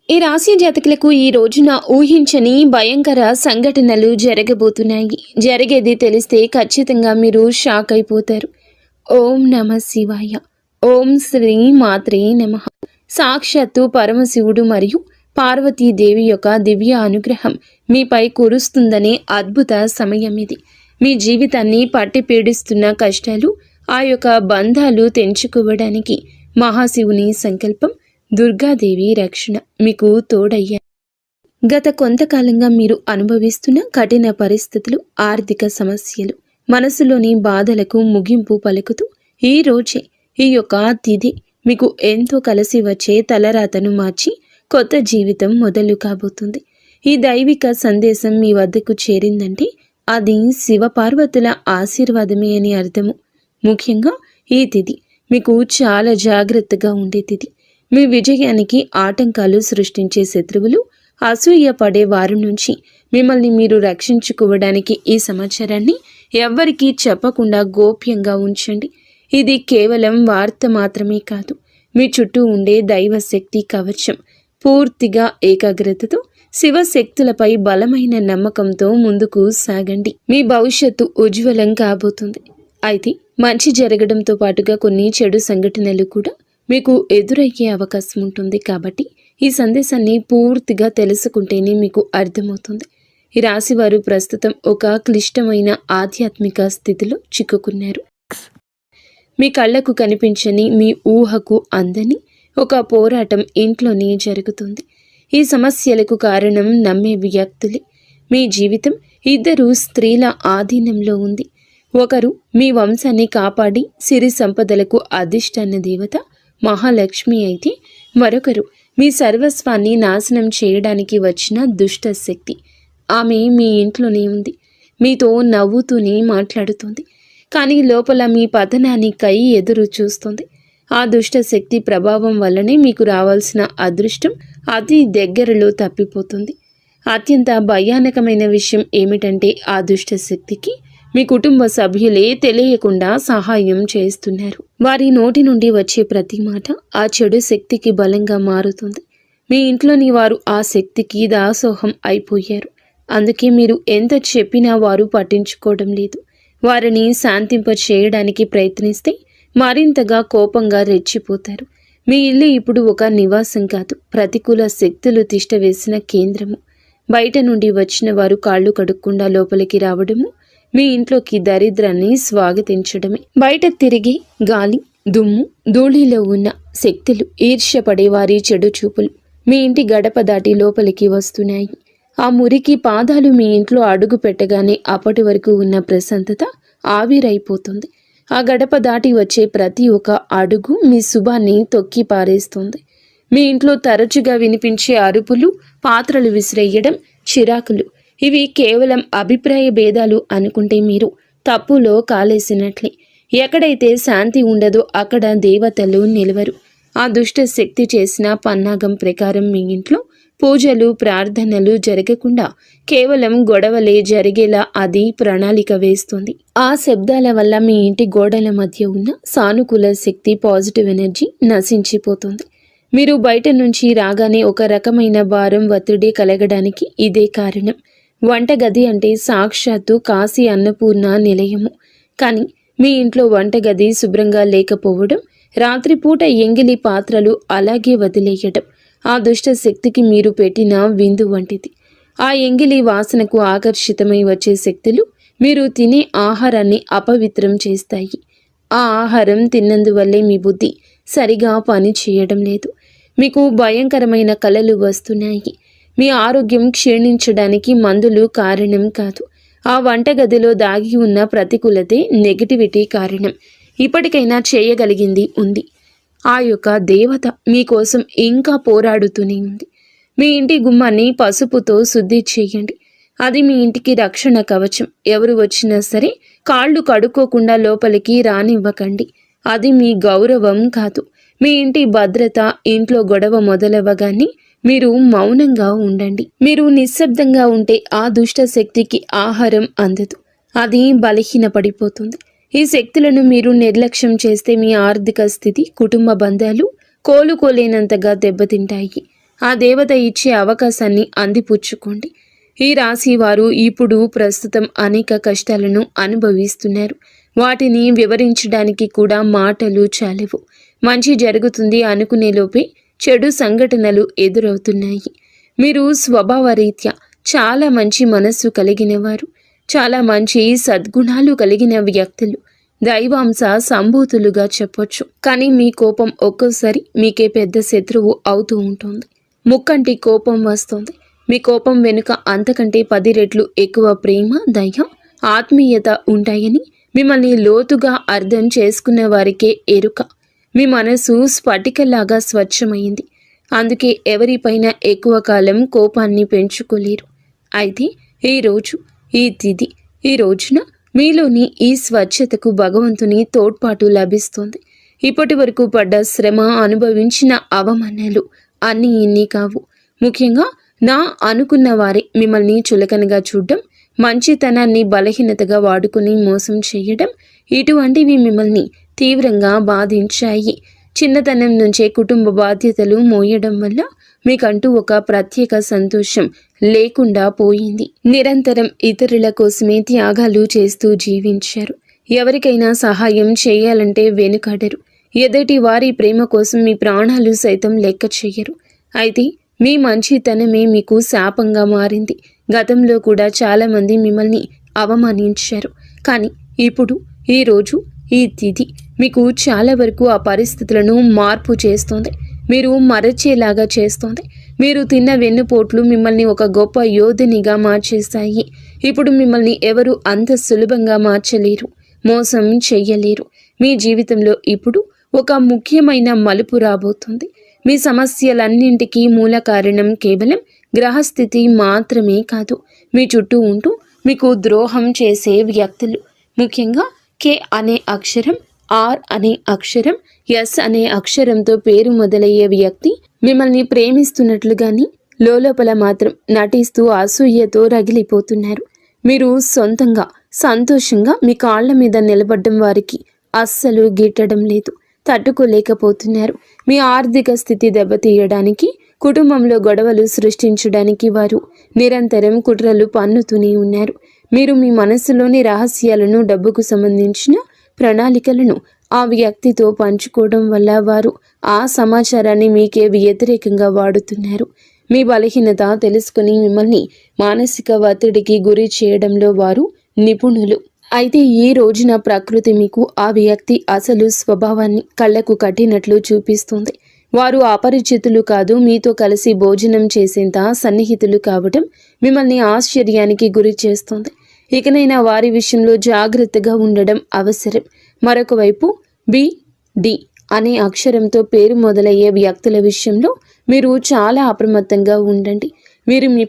ఈ రాశి జాతకులకు ఈ రోజున ఊహించని భయంకర సంఘటనలు జరగబోతున్నాయి. జరిగేది తెలిస్తే ఖచ్చితంగా మీరు షాక్ అయిపోతారు. ఓం నమ శివాయ. ఓం శ్రీ మాత్రే నమః. సాక్షాత్తు పరమశివుడు మరియు పార్వతీదేవి యొక్క దివ్య అనుగ్రహం మీపై కురుస్తుందనే అద్భుత సమయం ఇది. మీ జీవితాన్ని పట్టి పీడిస్తున్న కష్టాలు, ఆ యొక్క బంధాలు తెంచుకోవడానికి మహాశివుని సంకల్పం, దుర్గాదేవి రక్షణ మీకు తోడయ్యా. గత కొంతకాలంగా మీరు అనుభవిస్తున్న కఠిన పరిస్థితులు, ఆర్థిక సమస్యలు, మనసులోని బాధలకు ముగింపు పలుకుతూ ఈ రోజే ఈ యొక్క తిథి మీకు ఎంతో కలిసి వచ్చే తలరాతను మార్చి కొత్త జీవితం మొదలు కాబోతుంది. ఈ దైవిక సందేశం మీ వద్దకు చేరిందంటే అది శివపార్వతుల ఆశీర్వాదమే అని అర్థము. ముఖ్యంగా ఈ తిథి మీకు చాలా జాగ్రత్తగా ఉండే తిథి. మీ విజయానికి ఆటంకాలు సృష్టించే శత్రువులు, అసూయ పడే వారి నుంచి మిమ్మల్ని మీరు రక్షించుకోవడానికి ఈ సమాచారాన్ని ఎవ్వరికీ చెప్పకుండా గోప్యంగా ఉంచండి. ఇది కేవలం వార్త మాత్రమే కాదు, మీ చుట్టూ ఉండే దైవశక్తి కవచం. పూర్తిగా ఏకాగ్రతతో శివశక్తులపై బలమైన నమ్మకంతో ముందుకు సాగండి. మీ భవిష్యత్తు ఉజ్వలం కాబోతుంది. అయితే మంచి జరగడంతో పాటుగా కొన్ని చెడు సంఘటనలు కూడా మీకు ఎదురయ్యే అవకాశం ఉంటుంది. కాబట్టి ఈ సందేశాన్ని పూర్తిగా తెలుసుకుంటేనే మీకు అర్థమవుతుంది. ఈ రాశివారు ప్రస్తుతం ఒక క్లిష్టమైన ఆధ్యాత్మిక స్థితిలో చిక్కుకున్నారు. మీ కళ్ళకు కనిపించని, మీ ఊహకు అందని ఒక పోరాటం ఇంట్లోనే జరుగుతుంది. ఈ సమస్యలకు కారణం నమ్మే వ్యక్తులే. మీ జీవితం ఇద్దరు స్త్రీల ఆధీనంలో ఉంది. ఒకరు మీ వంశాన్ని కాపాడి సిరి సంపదలకు అధిష్టాన దేవత మహాలక్ష్మి అయితే, మరొకరు మీ సర్వస్వాన్ని నాశనం చేయడానికి వచ్చిన దుష్ట శక్తి. ఆమె మీ ఇంట్లోనే ఉంది, మీతో నవ్వుతూనే మాట్లాడుతుంది, కానీ లోపల మీ పతనానికై ఎదురు చూస్తుంది. ఆ దుష్ట శక్తి ప్రభావం వల్లనే మీకు రావాల్సిన అదృష్టం అతి దగ్గరలో తప్పిపోతుంది. అత్యంత భయానకమైన విషయం ఏమిటంటే ఆ దుష్ట శక్తికి మీ కుటుంబ సభ్యులే తెలియకుండా సహాయం చేస్తున్నారు. వారి నోటి నుండి వచ్చే ప్రతి మాట ఆ చెడు శక్తికి బలంగా మారుతుంది. మీ ఇంట్లోని వారు ఆ శక్తికి దాసోహం అయిపోయారు. అందుకే మీరు ఎంత చెప్పినా వారు పట్టించుకోవడం లేదు. వారిని శాంతింప చేయడానికి ప్రయత్నిస్తే మరింతగా కోపంగా రెచ్చిపోతారు. మీ ఇల్లు ఇప్పుడు ఒక నివాసం కాదు, ప్రతికూల శక్తులు తిష్టవేసిన కేంద్రము. బయట నుండి వచ్చిన వారు కాళ్ళు కడుక్కుండా లోపలికి రావడము మీ ఇంట్లోకి దరిద్రాన్ని స్వాగతించడమే. బయట తిరిగి గాలి, దుమ్ము, ధూళిలో ఉన్న శక్తులు, ఈర్ష్యపడే వారి చెడు చూపులు మీ ఇంటి గడప దాటి లోపలికి వస్తున్నాయి. ఆ మురికి పాదాలు మీ ఇంట్లో అడుగు పెట్టగానే అప్పటి వరకు ఉన్న ప్రశాంతత ఆవిరైపోతుంది. ఆ గడప దాటి వచ్చే ప్రతి ఒక్క అడుగు మీ శుభాన్ని తొక్కి పారేస్తుంది. మీ ఇంట్లో తరచుగా వినిపించే అరుపులు, పాత్రలు విసిరేయడం, చిరాకులు, ఇవి కేవలం అభిప్రాయ భేదాలు అనుకుంటే మీరు తప్పులో కాలేసినట్లే. ఎక్కడైతే శాంతి ఉండదో అక్కడ దేవతలు నిలవరు. ఆ దుష్ట శక్తి చేసిన పన్నాగం ప్రకారం మీ ఇంట్లో పూజలు, ప్రార్థనలు జరగకుండా కేవలం గొడవలే జరిగేలా అది ప్రణాళిక వేస్తుంది. ఆ శబ్దాల వల్ల మీ ఇంటి గోడల మధ్య ఉన్న సానుకూల శక్తి, పాజిటివ్ ఎనర్జీ నశించిపోతుంది. మీరు బయట నుంచి రాగానే ఒక రకమైన భారం, ఒత్తిడి కలగడానికి ఇదే కారణం. వంటగది అంటే సాక్షాత్తు కాశీ అన్నపూర్ణ నిలయము. కానీ మీ ఇంట్లో వంటగది శుభ్రంగా లేకపోవడం, రాత్రిపూట ఎంగిలి పాత్రలు అలాగే వదిలేయడం ఆ దుష్ట శక్తికి మీరు పెట్టిన విందు వంటిది. ఆ ఎంగిలి వాసనకు ఆకర్షితమై వచ్చే శక్తులు మీరు తినే ఆహారాన్ని అపవిత్రం చేస్తాయి. ఆ ఆహారం తిన్నందువల్లే మీ బుద్ధి సరిగా పని చేయడం లేదు. మీకు భయంకరమైన కలలు వస్తున్నాయి. మీ ఆరోగ్యం క్షీణించడానికి మందులు కారణం కాదు. ఆ వంటగదిలో దాగి ఉన్న ప్రతికూలతే, నెగటివిటీ కారణం. ఇప్పటికైనా చేయగలిగింది ఉంది. ఆ యొక్క దేవత మీకోసం ఇంకా పోరాడుతూనే ఉంది. మీ ఇంటి గుమ్మాన్ని పసుపుతో శుద్ధి చేయండి. అది మీ ఇంటికి రక్షణ కవచం. ఎవరు వచ్చినా సరే కాళ్ళు కడుక్కోకుండా లోపలికి రానివ్వకండి. అది మీ గౌరవం కాదు, మీ ఇంటి భద్రత. ఇంట్లో గొడవ మొదలవ్వగానే మీరు మౌనంగా ఉండండి. మీరు నిశ్శబ్దంగా ఉంటే ఆ దుష్ట శక్తికి ఆహారం అందదు, అది బలహీనపడిపోతుంది. ఈ శక్తులను మీరు నిర్లక్ష్యం చేస్తే మీ ఆర్థిక స్థితి, కుటుంబ బంధాలు కోలుకోలేనంతగా దెబ్బతింటాయి. ఆ దేవత ఇచ్చే అవకాశాన్ని అందిపుచ్చుకోండి. ఈ రాశి వారు ఇప్పుడు ప్రస్తుతం అనేక కష్టాలను అనుభవిస్తున్నారు. వాటిని వివరించడానికి కూడా మాటలు చాలవు. మంచి జరుగుతుంది అనుకునేలోపే చెడు సంఘటనలు ఎదురవుతున్నాయి. మీరు స్వభావరీత్యా చాలా మంచి మనస్సు కలిగిన వారు, చాలా మంచి సద్గుణాలు కలిగిన వ్యక్తులు, దైవాంశ సంభూతులుగా చెప్పొచ్చు. కానీ మీ కోపం ఒక్కోసారి మీకే పెద్ద శత్రువు అవుతూ ఉంటుంది. ముక్కంటి కోపం వస్తుంది. మీ కోపం వెనుక అంతకంటే 10 రెట్లు ఎక్కువ ప్రేమ, దయ, ఆత్మీయత ఉంటాయని మిమ్మల్ని లోతుగా అర్థం చేసుకున్న వారికే ఎరుక. మీ మనసు స్ఫటికలాగా స్వచ్ఛమైంది. అందుకే ఎవరిపైన ఎక్కువ కాలం కోపాన్ని పెంచుకోలేరు. అయితే ఈ తిథి ఈ రోజున మీలోని ఈ స్వచ్ఛతకు భగవంతుని తోడ్పాటు లభిస్తుంది. ఇప్పటి వరకు పడ్డ శ్రమ, అనుభవించిన అవమానాలు అన్నీ ఇన్ని కావు. ముఖ్యంగా నా అనుకున్న వారే మిమ్మల్ని చులకనగా చూడడం, మంచితనాన్ని బలహీనతగా వాడుకుని మోసం చేయడం, ఇటువంటివి మిమ్మల్ని తీవ్రంగా బాధించాయి. చిన్నతనం నుంచే కుటుంబ బాధ్యతలు మోయడం వల్ల మీకంటూ ఒక ప్రత్యేక సంతోషం లేకుండా పోయింది. నిరంతరం ఇతరుల కోసమే త్యాగాలు చేస్తూ జీవించారు. ఎవరికైనా సహాయం చేయాలంటే వెనుకాడరు. ఎదుటి వారి ప్రేమ కోసం మీ ప్రాణాలు సైతం లెక్క చేయరు. అయితే మీ మంచితనమే మీకు శాపంగా మారింది. గతంలో కూడా చాలామంది మిమ్మల్ని అవమానించారు. కానీ ఇప్పుడు ఈ తిథి మీకు చాలా వరకు ఆ పరిస్థితులను మార్పు చేస్తుంది. మీరు మరచేలాగా చేస్తుంది. మీరు తిన్న వెన్నుపోట్లు మిమ్మల్ని ఒక గొప్ప యోధునిగా మార్చేస్తాయి. ఇప్పుడు మిమ్మల్ని ఎవరు అంత సులభంగా మార్చలేరు, మోసం చెయ్యలేరు. మీ జీవితంలో ఇప్పుడు ఒక ముఖ్యమైన మలుపు రాబోతుంది. మీ సమస్యలన్నింటికీ మూల కారణం కేవలం గ్రహస్థితి మాత్రమే కాదు, మీ చుట్టూ ఉంటూ మీకు ద్రోహం చేసే వ్యక్తులు. ముఖ్యంగా కే అనే అక్షరం, ఆర్ అనే అక్షరం, ఎస్ అనే అక్షరంతో పేరు మొదలయ్యే వ్యక్తి మిమ్మల్ని ప్రేమిస్తున్నట్లుగాని లోపల మాత్రం నటిస్తూ అసూయతో రగిలిపోతున్నారు. మీరు సొంతంగా సంతోషంగా మీ కాళ్ల మీద నిలబడ్డం వారికి అస్సలు గిట్టడం లేదు, తట్టుకోలేకపోతున్నారు. మీ ఆర్థిక స్థితి దెబ్బతీయడానికి, కుటుంబంలో గొడవలు సృష్టించడానికి వారు నిరంతరం కుట్రలు పన్నుతూనే ఉన్నారు. మీరు మీ మనస్సులోని రహస్యాలను, డబ్బుకు సంబంధించిన ప్రణాళికలను ఆ వ్యక్తితో పంచుకోవడం వల్ల వారు ఆ సమాచారాన్ని మీకే వ్యతిరేకంగా వాడుతున్నారు. మీ బలహీనత తెలుసుకుని మిమ్మల్ని మానసిక ఒత్తిడికి గురి చేయడంలో వారు నిపుణులు. అయితే ఈ రోజున ప్రకృతి మీకు ఆ వ్యక్తి అసలు స్వభావాన్ని కళ్ళకు కట్టినట్లు చూపిస్తుంది. వారు అపరిచితులు కాదు, మీతో కలిసి భోజనం చేసేంత సన్నిహితులు కావటం మిమ్మల్ని ఆశ్చర్యానికి గురి చేస్తుంది. ఇకనైనా వారి విషయంలో జాగ్రత్తగా ఉండడం అవసరం. మరొక వైపు డి అనే అక్షరంతో పేరు మొదలయ్యే వ్యక్తుల విషయంలో మీరు చాలా అప్రమత్తంగా ఉండండి. వీరు మీ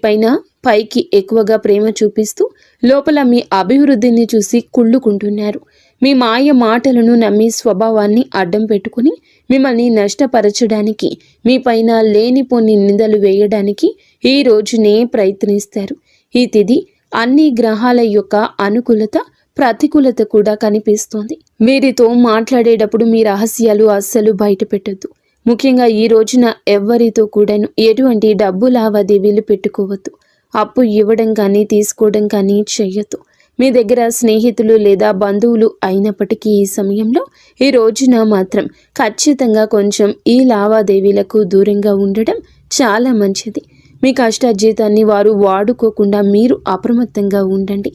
పైకి ఎక్కువగా ప్రేమ చూపిస్తూ లోపల మీ అభివృద్ధిని చూసి కుళ్ళుకుంటున్నారు. మీ మాయ మాటలను నమ్మి స్వభావాన్ని అడ్డం పెట్టుకుని మిమ్మల్ని నష్టపరచడానికి, మీ పైన లేనిపోని నిందలు వేయడానికి ఈ రోజునే ప్రయత్నిస్తారు. ఈ తిథి అన్ని గ్రహాల యొక్క అనుకూలత, ప్రతికూలత కూడా కనిపిస్తోంది. వీరితో మాట్లాడేటప్పుడు మీ రహస్యాలు అస్సలు బయట పెట్టద్దు. ముఖ్యంగా ఈ రోజున ఎవ్వరితో కూడాను ఎటువంటి డబ్బు లావాదేవీలు పెట్టుకోవద్దు. అప్పు ఇవ్వడం కానీ తీసుకోవడం కానీ చెయ్యొద్దు. మీ దగ్గర స్నేహితులు లేదా బంధువులు అయినప్పటికీ ఈ సమయంలో ఈ రోజున మాత్రం ఖచ్చితంగా కొంచెం ఈ లావాదేవీలకు దూరంగా ఉండడం చాలా మంచిది. మీ కష్టార్జితాన్ని వారు వాడుకోకుండా మీరు అప్రమత్తంగా ఉండండి.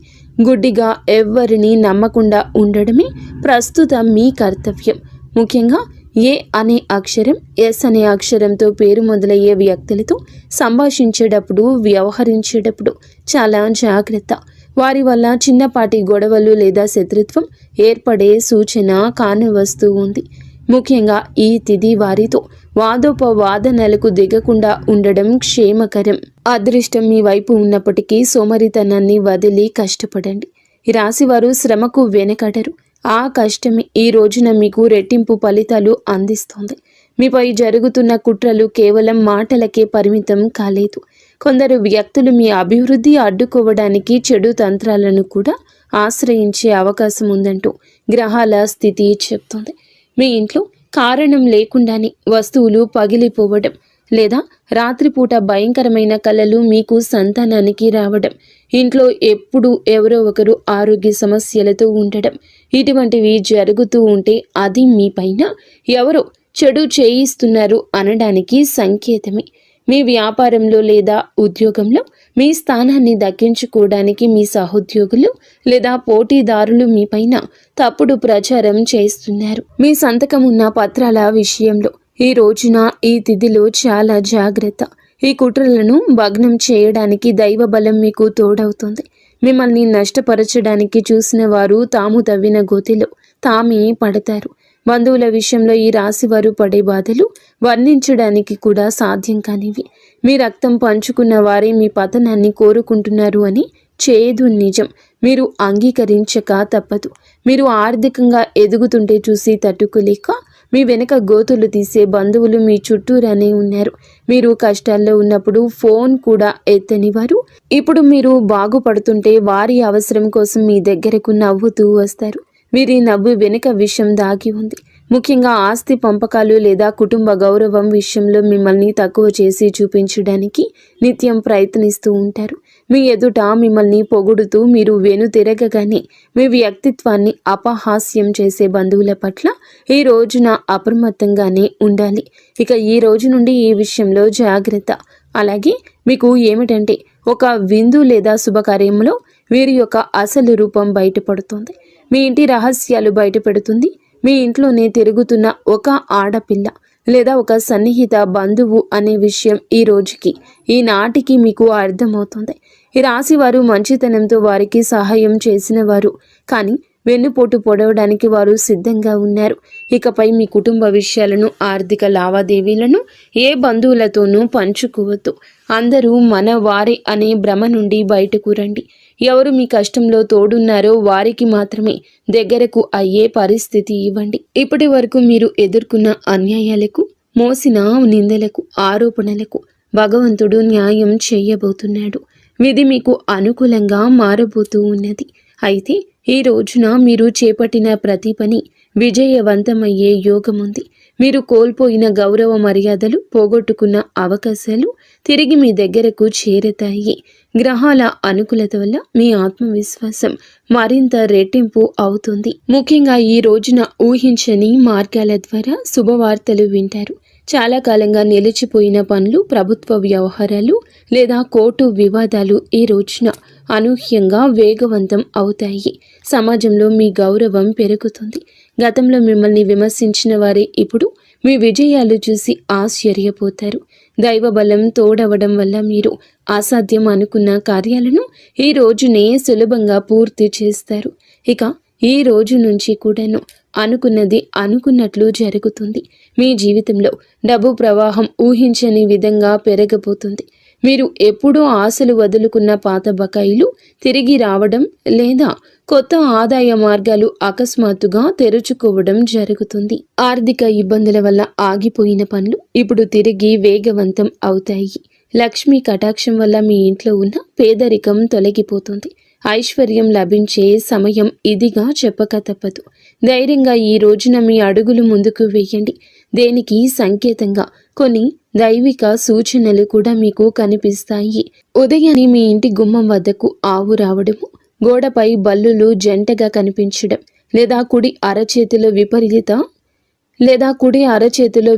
గుడ్డిగా ఎవ్వరిని నమ్మకుండా ఉండడమే ప్రస్తుతం మీ కర్తవ్యం. ముఖ్యంగా ఏ అనే అక్షరం, ఎస్ అనే అక్షరంతో పేరు మొదలయ్యే వ్యక్తులతో సంభాషించేటప్పుడు, వ్యవహరించేటప్పుడు చాలా జాగ్రత్త. వారి వల్ల చిన్నపాటి గొడవలు లేదా శత్రుత్వం ఏర్పడే సూచన కానవస్తూ ఉంది. ముఖ్యంగా ఈ తిథి వారితో వాదోపవాదనలకు దిగకుండా ఉండడం క్షేమకరం. అదృష్టం మీ వైపు ఉన్నప్పటికీ సోమరితనాన్ని వదిలి కష్టపడండి. ఈ రాశివారు శ్రమకు వెనకడరు. ఆ కష్టమే ఈ రోజున మీకు రెట్టింపు ఫలితాలు అందిస్తోంది. మీపై జరుగుతున్న కుట్రలు కేవలం మాటలకే పరిమితం కాలేదు. కొందరు వ్యక్తులు మీ అభివృద్ధి అడ్డుకోవడానికి చెడు తంత్రాలను కూడా ఆశ్రయించే అవకాశం ఉందంటూ గ్రహాల స్థితి చెప్తోంది. మీ ఇంట్లో కారణం లేకుండానే వస్తువులు పగిలిపోవడం, లేదా రాత్రిపూట భయంకరమైన కలలు మీకు సంతానానికి రావడం, ఇంట్లో ఎప్పుడు ఎవరో ఒకరు ఆరోగ్య సమస్యలతో ఉండడం, ఇటువంటివి జరుగుతూ ఉంటే అది మీ పైన ఎవరో చెడు చేయిస్తున్నారు అనడానికి సంకేతమే. మీ వ్యాపారంలో లేదా ఉద్యోగంలో మీ స్థానాన్ని దక్కించుకోవడానికి మీ సహోద్యోగులు లేదా పోటీదారులు మీపైన తప్పుడు ప్రచారం చేస్తున్నారు. మీ సంతకం ఉన్న పత్రాల విషయంలో ఈ రోజున ఈ తిథిలో చాలా జాగ్రత్త. ఈ కుట్రలను భగ్నం చేయడానికి దైవ బలం మీకు తోడవుతుంది. మిమ్మల్ని నష్టపరచడానికి చూసిన వారు తాము తవ్విన గోతిలో తామే పడతారు. బంధువుల విషయంలో ఈ రాశివారు పడే బాధలు వర్ణించడానికి కూడా సాధ్యం కానివి. మీ రక్తం పంచుకున్న వారే మీ పతనాన్ని కోరుకుంటున్నారు అని చేదు నిజం. మీరు అంగీకరించక తప్పదు. మీరు ఆర్థికంగా ఎదుగుతుంటే చూసి తట్టుకోలేక మీ వెనక గోతులు తీసే బంధువులు మీ చుట్టూరానే ఉన్నారు. మీరు కష్టాల్లో ఉన్నప్పుడు ఫోన్ కూడా ఎత్తని వారు ఇప్పుడు మీరు బాగుపడుతుంటే వారి అవసరం కోసం మీ దగ్గరకు నవ్వుతూ వస్తారు. వీరి నవ్వు వెనుక విషయం దాగి ఉంది. ముఖ్యంగా ఆస్తి పంపకాలు లేదా కుటుంబ గౌరవం విషయంలో మిమ్మల్ని తక్కువ చేసి చూపించడానికి నిత్యం ప్రయత్నిస్తూ ఉంటారు. మీ ఎదుట మిమ్మల్ని పొగుడుతూ మీరు వెనుతిరగగానే మీ వ్యక్తిత్వాన్ని అపహాస్యం చేసే బంధువుల పట్ల ఈ రోజున అప్రమత్తంగానే ఉండాలి. ఇక ఈ రోజు నుండి ఈ విషయంలో జాగ్రత్త. అలాగే మీకు ఏమిటంటే ఒక విందు లేదా శుభకార్యంలో వీరి యొక్క అసలు రూపం బయటపడుతుంది. మీ ఇంటి రహస్యాలు బయటపెడుతుంది. మీ ఇంట్లోనే తిరుగుతున్న ఒక ఆడపిల్ల లేదా ఒక సన్నిహిత బంధువు అనే విషయం ఈ రోజుకి ఈనాటికి మీకు అర్థమవుతుంది. ఈ రాశి వారు మంచితనంతో వారికి సహాయం చేసిన వారు, కానీ వెన్నుపోటు పొడవడానికి వారు సిద్ధంగా ఉన్నారు. ఇకపై మీ కుటుంబ విషయాలను, ఆర్థిక లావాదేవీలను ఏ బంధువులతోనూ పంచుకోవద్దు. అందరూ మన వారే అనే భ్రమ నుండి బయటకు రండి. ఎవరు మీ కష్టంలో తోడున్నారో వారికి మాత్రమే దగ్గరకు అయ్యే పరిస్థితి ఇవ్వండి. ఇప్పటి వరకు మీరు ఎదుర్కొన్న అన్యాయాలకు, మోసిన నిందలకు, ఆరోపణలకు భగవంతుడు న్యాయం చేయబోతున్నాడు. విధి మీకు అనుకూలంగా మారబోతూ ఉన్నది. అయితే ఈ రోజున మీరు చేపట్టిన ప్రతి పని విజయవంతమయ్యే యోగముంది. మీరు కోల్పోయిన గౌరవ మర్యాదలు, పోగొట్టుకున్న అవకాశాలు తిరిగి మీ దగ్గరకు చేరతాయి. గ్రహాల అనుకూలత వల్ల మీ ఆత్మవిశ్వాసం మరింత రెట్టింపు అవుతుంది. ముఖ్యంగా ఈ రోజున ఊహించని మార్గాల ద్వారా శుభవార్తలు వింటారు. చాలా కాలంగా నిలిచిపోయిన పనులు, ప్రభుత్వ వ్యవహారాలు లేదా కోర్టు వివాదాలు ఈ రోజున అనూహ్యంగా వేగవంతం అవుతాయి. సమాజంలో మీ గౌరవం పెరుగుతుంది. గతంలో మిమ్మల్ని విమర్శించిన వారే ఇప్పుడు మీ విజయాలు చూసి ఆశ్చర్యపోతారు. దైవ బలం తోడవడం వల్ల మీరు అసాధ్యం అనుకున్న కార్యాలను ఈ రోజునే సులభంగా పూర్తి చేస్తారు. ఇక ఈ రోజు నుంచి కూడాను అనుకున్నది అనుకున్నట్లు జరుగుతుంది. మీ జీవితంలో డబ్బు ప్రవాహం ఊహించని విధంగా పెరగబోతుంది. మీరు ఎప్పుడూ ఆశలు వదులుకున్న పాత బకాయిలు తిరిగి రావడం లేదా కొత్త ఆదాయ మార్గాలు అకస్మాత్తుగా తెరుచుకోవడం జరుగుతుంది. ఆర్థిక ఇబ్బందుల వల్ల ఆగిపోయిన పనులు ఇప్పుడు తిరిగి వేగవంతం అవుతాయి. లక్ష్మీ కటాక్షం వల్ల మీ ఇంట్లో ఉన్న పేదరికం తొలగిపోతుంది. ఐశ్వర్యం లభించే సమయం ఇదిగా చెప్పక తప్పదు. ధైర్యంగా ఈ రోజున మీ అడుగులు ముందుకు వేయండి. దేనికి సంకేతంగా కొన్ని దైవిక సూచనలు కూడా మీకు కనిపిస్తాయి. ఉదయాన్నే మీ ఇంటి గుమ్మం వద్దకు ఆవు రావడము, గోడపై బల్లులు జంటగా కనిపించడం, లేదా కుడి అరచేతిలో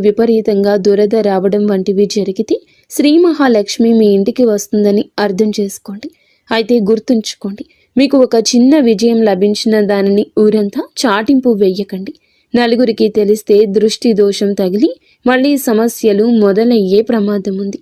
విపరీతంగా దురద రావడం వంటివి జరిగితే శ్రీ మహాలక్ష్మి మీ ఇంటికి వస్తుందని అర్థం చేసుకోండి. అయితే గుర్తుంచుకోండి, మీకు ఒక చిన్న విజయం లభించిన దానిని ఊరంతా చాటింపు వేయకండి. నలుగురికి తెలిస్తే దృష్టి దోషం తగిలి మళ్ళీ సమస్యలు మొదలయ్యే ప్రమాదం ఉంది.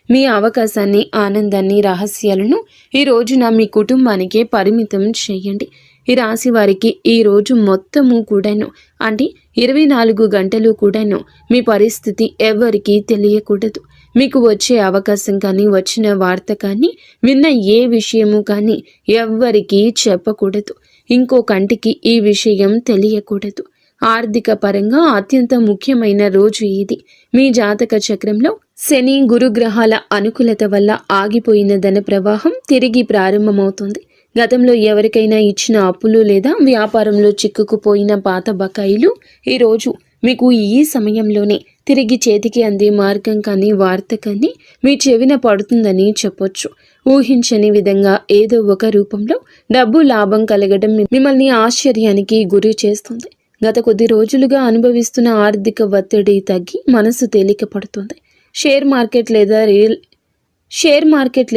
మీ అవకాశాన్ని, ఆనందాన్ని, రహస్యాలను ఈ రోజున మీ కుటుంబానికే పరిమితం చేయండి. ఈ రాశి వారికి ఈ రోజు మొత్తము కూడాను, అంటే 24 గంటలు కూడాను మీ పరిస్థితి ఎవరికీ తెలియకూడదు. మీకు వచ్చే అవకాశం కానీ, వచ్చిన వార్త కానీ, విన్న ఏ విషయము కానీ ఎవ్వరికీ చెప్పకూడదు. ఇంకో కంటికి ఈ విషయం తెలియకూడదు. ఆర్థిక పరంగా అత్యంత ముఖ్యమైన రోజు ఇది. మీ జాతక చక్రంలో శని, గురుగ్రహాల అనుకూలత వల్ల ఆగిపోయిన ధన ప్రవాహం తిరిగి ప్రారంభమవుతుంది. గతంలో ఎవరికైనా ఇచ్చిన అప్పులు లేదా వ్యాపారంలో చిక్కుకుపోయిన పాత బకాయిలు ఈరోజు మీకు ఈ సమయంలోనే తిరిగి చేతికి అందే మార్గం కానీ వార్త కానీ మీ చెవిన పడుతుందని చెప్పొచ్చు. ఊహించని విధంగా ఏదో ఒక రూపంలో డబ్బు లాభం కలగడం మిమ్మల్ని ఆశ్చర్యానికి గురి చేస్తుంది. గత కొద్ది రోజులుగా అనుభవిస్తున్న ఆర్థిక ఒత్తిడి తగ్గి మనసు తేలిక పడుతుంది. షేర్ మార్కెట్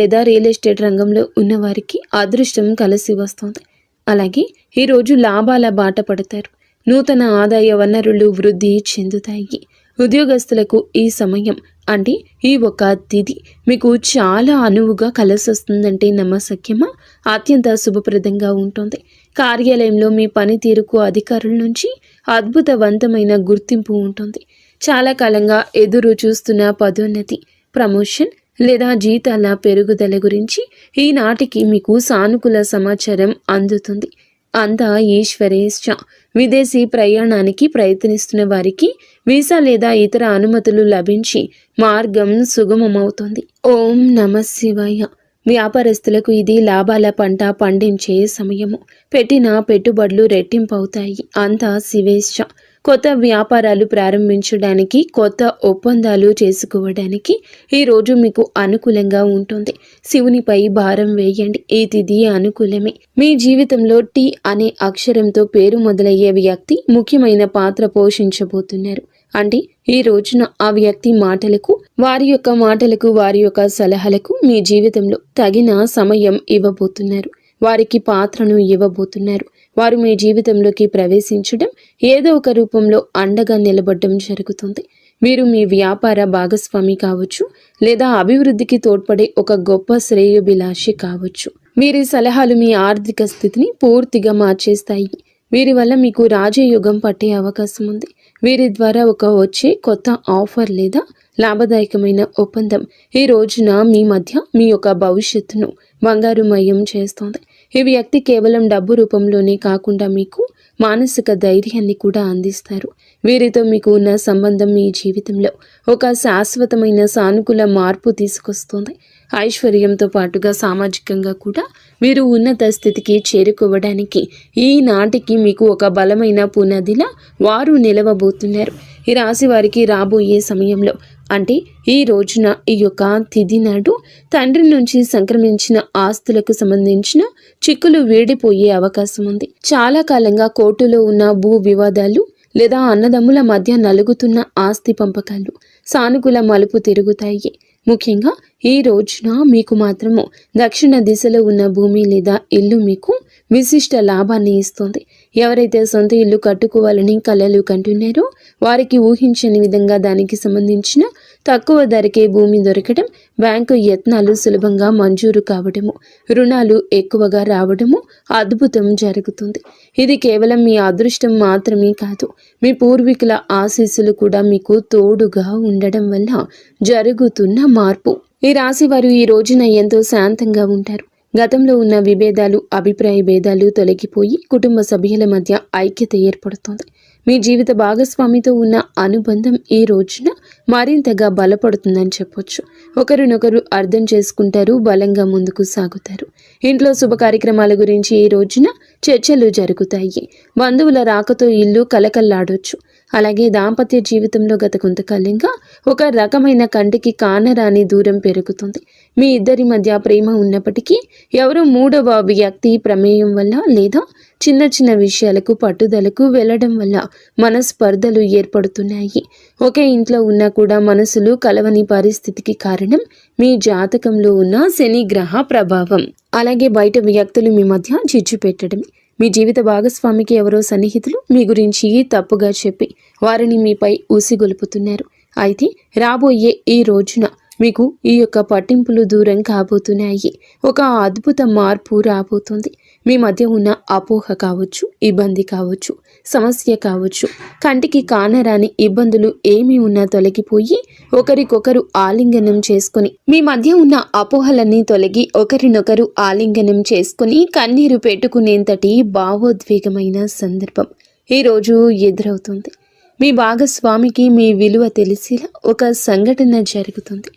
లేదా రియల్ ఎస్టేట్ రంగంలో ఉన్నవారికి అదృష్టం కలిసి వస్తుంది. అలాగే ఈరోజు లాభాల బాట పడతారు. నూతన ఆదాయ వనరులు వృద్ధి చెందుతాయి. ఉద్యోగస్తులకు ఈ సమయం అంటే ఈ ఒక తిథి మీకు చాలా అనువుగా కలిసొస్తుందంటే నమ్మశక్యమా? అత్యంత శుభప్రదంగా ఉంటుంది. కార్యాలయంలో మీ పనితీరుకు అధికారుల నుంచి అద్భుతవంతమైన గుర్తింపు ఉంటుంది. చాలా కాలంగా ఎదురు చూస్తున్న పదోన్నతి, ప్రమోషన్ లేదా జీతాల పెరుగుదల గురించి ఈనాటికి మీకు సానుకూల సమాచారం అందుతుంది. అంతా ఈశ్వరేచ్ఛ. విదేశీ ప్రయాణానికి ప్రయత్నిస్తున్న వారికి వీసా లేదా ఇతర అనుమతులు లభించి మార్గం సుగమమవుతుంది. ఓం నమః శివాయ. వ్యాపారస్తులకు ఇది లాభాల పంట పండించే సమయము. పెట్టిన పెట్టుబడులు రెట్టింపవుతాయి. అంతా శివేచ్ఛ. కొత్త వ్యాపారాలు ప్రారంభించడానికి, కొత్త ఒప్పందాలు చేసుకోవడానికి ఈరోజు మీకు అనుకూలంగా ఉంటుంది. శివునిపై భారం వేయండి. ఈ తిథి అనుకూలమే. మీ జీవితంలో టీ అనే అక్షరంతో పేరు మొదలయ్యే వ్యక్తి ముఖ్యమైన పాత్ర పోషించబోతున్నారు. అంటే ఈ రోజున ఆ వ్యక్తి మాటలకు, వారి యొక్క సలహాలకు మీ జీవితంలో తగిన సమయం ఇవ్వబోతున్నారు. వారికి పాత్రను ఇవ్వబోతున్నారు. వారు మీ జీవితంలోకి ప్రవేశించడం, ఏదో ఒక రూపంలో అండగా నిలబడడం జరుగుతుంది. వీరు మీ వ్యాపార భాగస్వామి కావచ్చు, లేదా అభివృద్ధికి తోడ్పడే ఒక గొప్ప శ్రేయోభిలాషి కావచ్చు. వీరి సలహాలు మీ ఆర్థిక స్థితిని పూర్తిగా మార్చేస్తాయి. వీరి వల్ల మీకు రాజయోగం పట్టే అవకాశం ఉంది. వీరి ద్వారా వచ్చే కొత్త ఆఫర్ లేదా లాభదాయకమైన ఒప్పందం ఈ రోజున మీ మధ్య మీ యొక్క భవిష్యత్తును బంగారుమయం చేస్తోంది. ఈ వ్యక్తి కేవలం డబ్బు రూపంలోనే కాకుండా మీకు మానసిక ధైర్యాన్ని కూడా అందిస్తారు. వీరితో మీకు ఉన్న సంబంధం మీ జీవితంలో ఒక శాశ్వతమైన సానుకూల మార్పు తీసుకొస్తుంది. ఐశ్వర్యంతో పాటుగా సామాజికంగా కూడా వీరు ఉన్నత స్థితికి చేరుకోవడానికి ఈనాటికి మీకు ఒక బలమైన పునాదిలా వారు నిలవబోతున్నారు. ఈ రాశి వారికి రాబోయే సమయంలో అంటే ఈ రోజున ఈ యొక్క తిథి నాడు తండ్రి నుంచి సంక్రమించిన ఆస్తులకు సంబంధించిన చిక్కులు వీడిపోయే అవకాశం ఉంది. చాలా కాలంగా కోర్టులో ఉన్న భూ వివాదాలు లేదా అన్నదమ్ముల మధ్య నలుగుతున్న ఆస్తి పంపకాలు సానుకూల మలుపు తిరుగుతాయి. ముఖ్యంగా ఈ రోజున మీకు మాత్రము దక్షిణ దిశలో ఉన్న భూమి లేదా ఇల్లు మీకు విశిష్ట లాభాన్ని ఇస్తుంది. ఎవరైతే సొంత ఇల్లు కట్టుకోవాలని కలలు కంటున్నారో వారికి ఊహించని విధంగా దానికి సంబంధించిన తక్కువ ధరకే భూమి దొరకడం, బ్యాంకు యత్నాలు సులభంగా మంజూరు కావడము, రుణాలు ఎక్కువగా రావడము అద్భుతం జరుగుతుంది. ఇది కేవలం మీ అదృష్టం మాత్రమే కాదు, మీ పూర్వీకుల ఆశీస్సులు కూడా మీకు తోడుగా ఉండడం వల్ల జరుగుతున్న మార్పు. ఈ రాశి వారు ఈ రోజున ఎంతో శాంతంగా ఉంటారు. గతంలో ఉన్న విభేదాలు, అభిప్రాయ భేదాలు తొలగిపోయి కుటుంబ సభ్యుల మధ్య ఐక్యత ఏర్పడుతుంది. మీ జీవిత భాగస్వామితో ఉన్న అనుబంధం ఈ రోజున మరింతగా బలపడుతుందని చెప్పొచ్చు. ఒకరినొకరు అర్థం చేసుకుంటారు, బలంగా ముందుకు సాగుతారు. ఇంట్లో శుభ కార్యక్రమాల గురించి ఈ రోజున చర్చలు జరుగుతాయి. బంధువుల రాకతో ఇల్లు కలకల్లాడొచ్చు. అలాగే దాంపత్య జీవితంలో గత కొంతకాలంగా ఒక రకమైన కంటికి కానరాని దూరం పెరుగుతుంది. మీ ఇద్దరి మధ్య ప్రేమ ఉన్నప్పటికీ ఎవరో మూడవ వ్యక్తి ప్రమేయం వల్ల లేదా చిన్న చిన్న విషయాలకు పట్టుదలకు వెళ్లడం వల్ల మనస్పర్ధలు ఏర్పడుతున్నాయి. ఒకే ఇంట్లో ఉన్నా కూడా మనసులు కలవని పరిస్థితికి కారణం మీ జాతకంలో ఉన్న శని గ్రహ ప్రభావం. అలాగే బయట వ్యక్తులు మీ మధ్య చిచ్చు పెట్టడమే. మీ జీవిత భాగస్వామికి ఎవరో సన్నిహితులు మీ గురించి తప్పుగా చెప్పి వారిని మీపై ఊసిగొలుపుతున్నారు. అయితే రాబోయే ఈ రోజున మీకు ఈ యొక్క పట్టింపులు దూరం కాబోతున్నాయి. ఒక అద్భుత మార్పు రాబోతుంది. మీ మధ్య ఉన్న అపోహ కావచ్చు, ఇబ్బంది కావచ్చు, సమస్య కావచ్చు, కంటికి కానరాని ఇబ్బందులు ఏమి ఉన్నా తొలగిపోయి ఒకరికొకరు ఆలింగనం చేసుకొని, మీ మధ్య ఉన్న అపోహలన్నీ తొలగి ఒకరినొకరు ఆలింగనం చేసుకొని కన్నీరు పెట్టుకునేంతటి భావోద్వేగమైన సందర్భం ఈరోజు ఎదురవుతుంది. మీ భాగస్వామికి మీ విలువ తెలిసేలా ఒక సంఘటన జరుగుతుంది.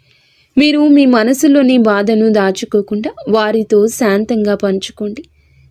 మీరు మీ మనసులోని బాధను దాచుకోకుండా వారితో శాంతంగా పంచుకోండి.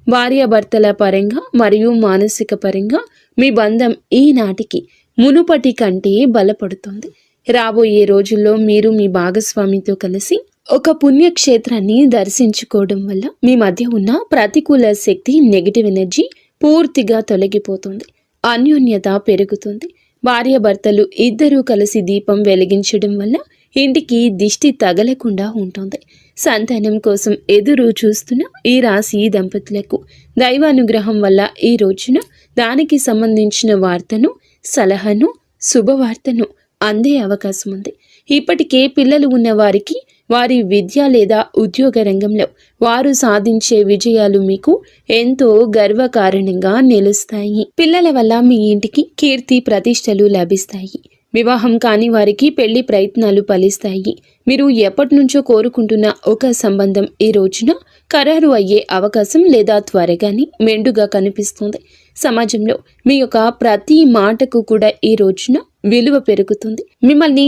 భార్యాభర్తల పరంగా మరియు మానసిక పరంగా మీ బంధం ఈనాటికి మునుపటి కంటే బలపడుతుంది. రాబోయే రోజుల్లో మీరు మీ భాగస్వామితో కలిసి ఒక పుణ్యక్షేత్రాన్ని దర్శించుకోవడం వల్ల మీ మధ్య ఉన్న ప్రతికూల శక్తి, నెగిటివ్ ఎనర్జీ పూర్తిగా తొలగిపోతుంది. అన్యోన్యత పెరుగుతుంది. భార్యాభర్తలు ఇద్దరూ కలిసి దీపం వెలిగించడం వల్ల ఇంటికి దిష్టి తగలకుండా ఉంటుంది. సంతానం కోసం ఎదురు చూస్తున్న ఈ రాశి దంపతులకు దైవానుగ్రహం వల్ల ఈ రోజున దానికి సంబంధించిన వార్తను, సలహాను, శుభవార్తను అందే అవకాశం ఉంది. ఇప్పటికే పిల్లలు ఉన్న వారికి వారి విద్య లేదా ఉద్యోగ రంగంలో వారు సాధించే విజయాలు మీకు ఎంతో గర్వకారణంగా నిలుస్తాయి. పిల్లల వల్ల మీ ఇంటికి కీర్తి ప్రతిష్టలు లభిస్తాయి. వివాహం కాని వారికి పెళ్లి ప్రయత్నాలు ఫలిస్తాయి. మీరు ఎప్పటి నుంచో కోరుకుంటున్న ఒక సంబంధం ఈ రోజున ఖరారు అయ్యే అవకాశం లేదా త్వరగానే మెండుగా కనిపిస్తుంది. సమాజంలో మీ యొక్క ప్రతి మాటకు కూడా ఈ రోజున విలువ పెరుగుతుంది. మిమ్మల్ని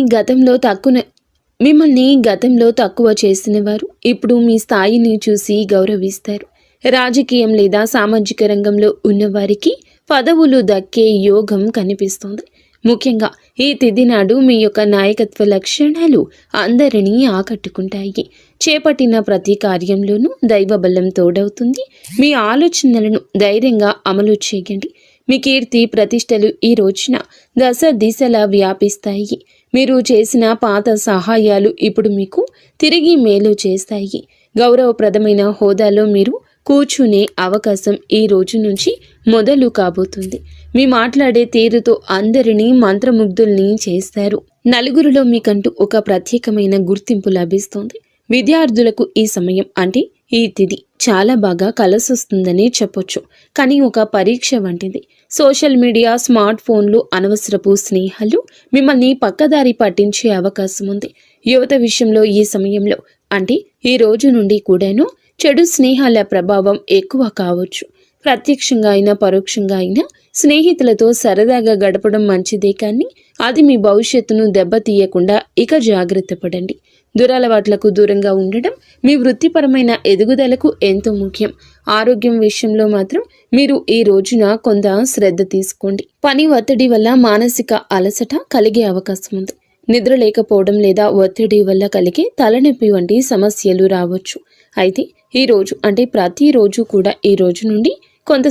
గతంలో తక్కువ చేసిన వారు ఇప్పుడు మీ స్థాయిని చూసి గౌరవిస్తారు. రాజకీయం లేదా సామాజిక రంగంలో ఉన్నవారికి పదవులు దక్కే యోగం కనిపిస్తుంది. ముఖ్యంగా ఈ తిథి నాడు మీ యొక్క నాయకత్వ లక్షణాలు అందరినీ ఆకట్టుకుంటాయి. చేపట్టిన ప్రతి కార్యంలోనూ దైవబలం తోడవుతుంది. మీ ఆలోచనలను ధైర్యంగా అమలు చేయండి. మీ కీర్తి ప్రతిష్టలు ఈ రోజున దశ దిశలా వ్యాపిస్తాయి. మీరు చేసిన పాత సహాయాలు ఇప్పుడు మీకు తిరిగి మేలు చేస్తాయి. గౌరవప్రదమైన హోదాలో మీరు కూర్చునే అవకాశం ఈ రోజు నుంచి మొదలు కాబోతుంది. మీ మాట్లాడే తీరుతో అందరినీ మంత్రముగ్ధుల్ని చేస్తారు. నలుగురిలో మీకంటూ ఒక ప్రత్యేకమైన గుర్తింపు లభిస్తుంది. విద్యార్థులకు ఈ సమయం అంటే ఈ తిథి చాలా బాగా కలిసొస్తుందని చెప్పొచ్చు. కానీ ఒక పరీక్ష వంటిది. సోషల్ మీడియా, స్మార్ట్ ఫోన్లు, అనవసరపు స్నేహాలు మిమ్మల్ని పక్కదారి పట్టించే అవకాశం ఉంది. యువత విషయంలో ఈ సమయంలో అంటే ఈ రోజు నుండి కూడాను చెడు స్నేహాల ప్రభావం ఎక్కువ కావచ్చు. ప్రత్యక్షంగా అయినా పరోక్షంగా అయినా స్నేహితులతో సరదాగా గడపడం మంచిదే, కానీ అది మీ భవిష్యత్తును దెబ్బతీయకుండా ఇక జాగ్రత్త పడండి. దురలవాట్లకు దూరంగా ఉండడం మీ వృత్తిపరమైన ఎదుగుదలకు ఎంతో ముఖ్యం. ఆరోగ్యం విషయంలో మాత్రం మీరు ఈ రోజున కొంత శ్రద్ధ తీసుకోండి. పని ఒత్తిడి వల్ల మానసిక అలసట కలిగే అవకాశం ఉంది. నిద్ర లేకపోవడం లేదా ఒత్తిడి వల్ల కలిగే తలనొప్పి వంటి సమస్యలు రావచ్చు. అయితే ఈ రోజు అంటే ప్రతిరోజు కూడా ఈ రోజు నుండి కొంత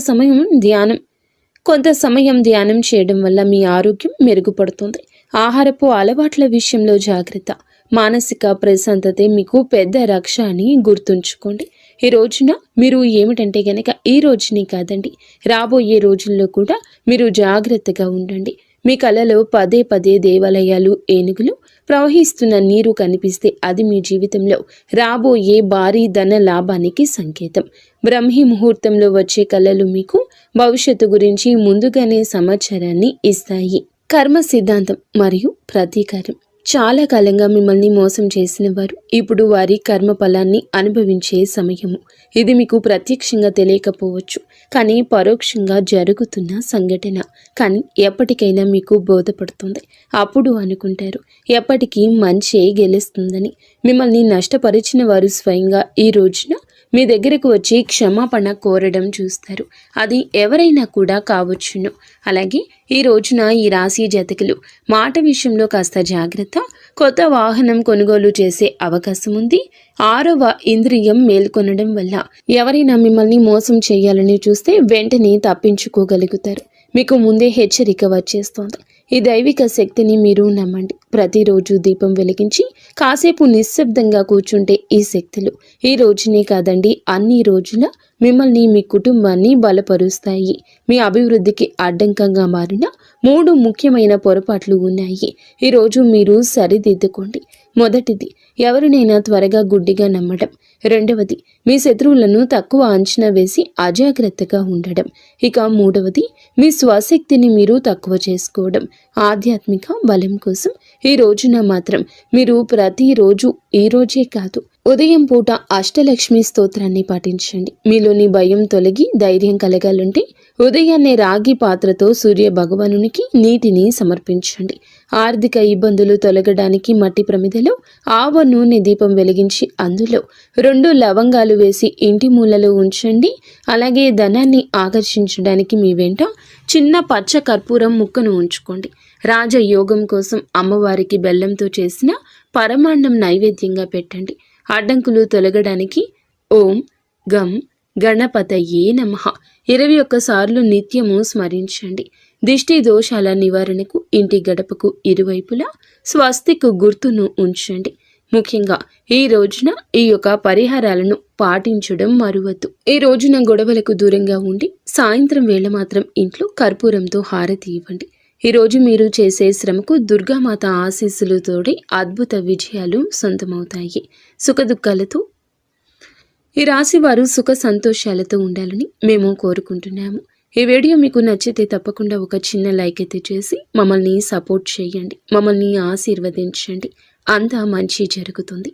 సమయం ధ్యానం చేయడం వల్ల మీ ఆరోగ్యం మెరుగుపడుతుంది. ఆహారపు అలవాట్ల విషయంలో జాగ్రత్త. మానసిక ప్రశాంతతే మీకు పెద్ద రక్ష అని గుర్తుంచుకోండి. ఈ రోజున మీరు ఏమిటంటే గనక ఈ రోజుని కాదండి, రాబోయే రోజుల్లో కూడా మీరు జాగ్రత్తగా ఉండండి. మీ కలలో పదే పదే దేవాలయాలు, ఏనుగులు, ప్రవహిస్తున్న నీరు కనిపిస్తే అది మీ జీవితంలో రాబోయే భారీ ధన లాభానికి సంకేతం. బ్రహ్మీ ముహూర్తంలో వచ్చే కళలు మీకు భవిష్యత్తు గురించి ముందుగానే సమాచారాన్ని ఇస్తాయి. కర్మ సిద్ధాంతం మరియు ప్రతీకారం. చాలా కాలంగా మిమ్మల్ని మోసం చేసిన వారు ఇప్పుడు వారి కర్మ ఫలాన్ని అనుభవించే సమయము. ఇది మీకు ప్రత్యక్షంగా తెలియకపోవచ్చు, కానీ పరోక్షంగా జరుగుతున్న సంఘటన. కానీ ఎప్పటికైనా మీకు బోధపడుతుంది. అప్పుడు అనుకుంటారు ఎప్పటికీ మంచే గెలుస్తుందని. మిమ్మల్ని నష్టపరిచిన వారు స్వయంగా ఈ రోజున మీ దగ్గరకు వచ్చి క్షమాపణ కోరడం చూస్తారు. అది ఎవరైనా కూడా కావచ్చును. అలాగే ఈ రోజున ఈ రాశి జాతకులు మాట విషయంలో కాస్త జాగ్రత్త. కొత్త వాహనం కొనుగోలు చేసే అవకాశం ఉంది. 6వ ఇంద్రియం మేల్కొనడం వల్ల ఎవరైనా మిమ్మల్ని మోసం చేయాలని చూస్తే వెంటనే తప్పించుకోగలుగుతారు. మీకు ముందే హెచ్చరిక వచ్చేస్తోంది. ఈ దైవిక శక్తిని మీరు నమ్మండి. ప్రతిరోజు దీపం వెలిగించి కాసేపు నిశ్శబ్దంగా కూర్చుంటే ఈ శక్తులు ఈ రోజునే కాదండి, అన్ని రోజుల మిమ్మల్ని, మీ కుటుంబాన్ని బలపరుస్తాయి. మీ అభివృద్ధికి అడ్డంకంగా మారిన 3 ముఖ్యమైన పొరపాట్లు ఉన్నాయి. ఈరోజు మీరు సరిదిద్దుకోండి. మొదటిది, ఎవరినైనా త్వరగా గుడ్డిగా నమ్మడం. రెండవది, మీ శత్రువులను తక్కువ అంచనా వేసి అజాగ్రత్తగా ఉండడం. ఇక మూడవది, మీ స్వశక్తిని మీరు తక్కువ చేసుకోవడం. ఆధ్యాత్మిక బలం కోసం ఈ రోజున మాత్రం మీరు ప్రతిరోజు, ఈ రోజే కాదు, ఉదయం పూట అష్టలక్ష్మి స్తోత్రాన్ని పాటించండి. మీలోని భయం తొలగి ధైర్యం కలగాలంటే ఉదయాన్నే రాగి పాత్రతో సూర్య భగవానునికి నీటిని సమర్పించండి. ఆర్థిక ఇబ్బందులు తొలగడానికి మట్టి ప్రమిదలో ఆవ నూనె దీపం వెలిగించి అందులో 2 లవంగాలు వేసి ఇంటి మూలలో ఉంచండి. అలాగే ధనాన్ని ఆకర్షించడానికి మీ వెంట చిన్న పచ్చ కర్పూరం ముక్కను ఉంచుకోండి. రాజయోగం కోసం అమ్మవారికి బెల్లంతో చేసిన పరమాన్నం నైవేద్యంగా పెట్టండి. అడ్డంకులు తొలగడానికి ఓం గం గణపతయే నమః 21 సార్లు నిత్యము స్మరించండి. దిష్టి దోషాల నివారణకు ఇంటి గడపకు ఇరువైపులా స్వస్తికు గుర్తును ఉంచండి. ముఖ్యంగా ఈ రోజున ఈ యొక్క పరిహారాలను పాటించడం మరువద్దు. ఈ రోజున గొడవలకు దూరంగా ఉండి సాయంత్రం వేళ మాత్రం ఇంట్లో కర్పూరంతో హారతి ఇవ్వండి. ఈ రోజు మీరు చేసే శ్రమకు దుర్గామాత ఆశీస్సులు తోడి అద్భుత విజయాలు సొంతమవుతాయి. సుఖదుఖాలతో ఈ రాశి వారు సుఖ సంతోషాలతో ఉండాలని మేము కోరుకుంటున్నాము. ఈ వీడియో మీకు నచ్చితే తప్పకుండా ఒక చిన్న లైక్ అయితే చేసి మమ్మల్ని సపోర్ట్ చేయండి. మమ్మల్ని ఆశీర్వదించండి. అంతా మంచి జరుగుతుంది.